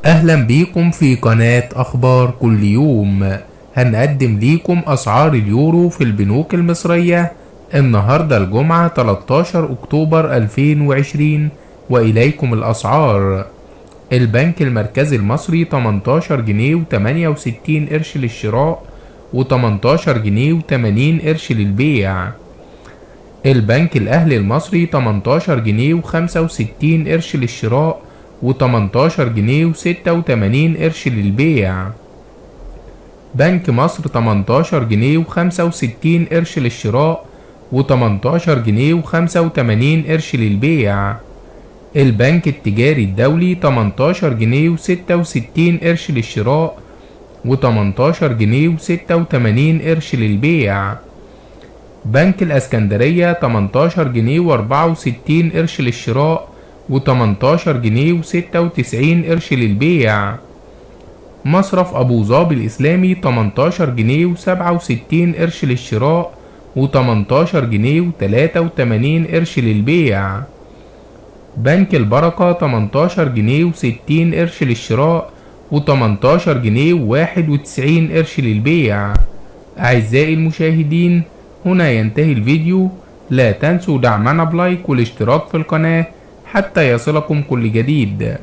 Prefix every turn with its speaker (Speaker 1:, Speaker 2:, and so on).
Speaker 1: أهلا بيكم في قناة أخبار كل يوم. هنقدم ليكم أسعار اليورو في البنوك المصرية النهاردة الجمعة 13 أكتوبر 2020 وإليكم الأسعار. البنك المركزي المصري 18 جنيه و68 قرش للشراء و18 جنيه و80 قرش للبيع. البنك الأهلي المصري 18 جنيه و65 قرش للشراء و18 جنيه و86 قرش للبيع. بنك مصر 18 جنيه و65 قرش للشراء و18 جنيه و85 قرش للبيع. البنك التجاري الدولي 18 جنيه و66 قرش للشراء و18 جنيه و86 قرش للبيع. بنك الاسكندرية 18 جنيه و64 قرش للشراء و18 جنيه و96 قرش للبيع. مصرف أبو ظبي الإسلامي 18 جنيه و67 قرش للشراء و18 جنيه و83 قرش للبيع. بنك البركة 18 جنيه و60 قرش للشراء و18 جنيه و91 قرش للبيع. أعزائي المشاهدين، هنا ينتهي الفيديو. لا تنسوا دعمنا بلايك والاشتراك في القناة حتى يصلكم كل جديد.